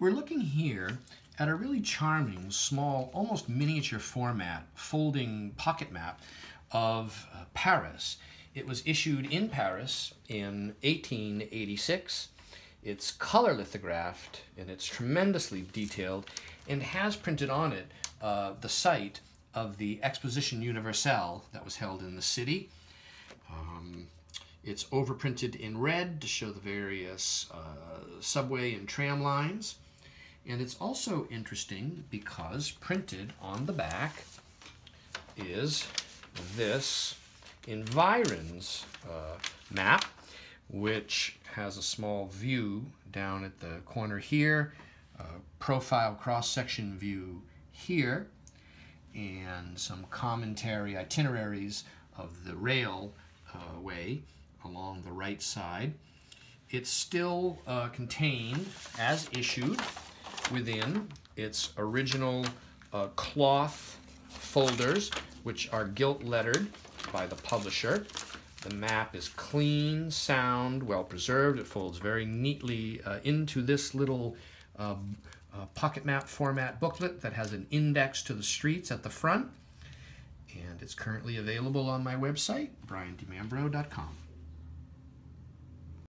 We're looking here at a really charming, small, almost miniature format, folding pocket map of Paris. It was issued in Paris in 1886. It's color lithographed and it's tremendously detailed and has printed on it the site of the Exposition Universelle that was held in the city. It's overprinted in red to show the various subway and tram lines. And it's also interesting because printed on the back is this Environs map, which has a small view down at the corner here, profile cross-section view here, and some commentary itineraries of the railway along the right side. It's still contained, as issued, within its original cloth folders, which are gilt lettered by the publisher. The map is clean, sound, well preserved. It folds very neatly into this little pocket map format booklet that has an index to the streets at the front. And it's currently available on my website, briandimambro.com.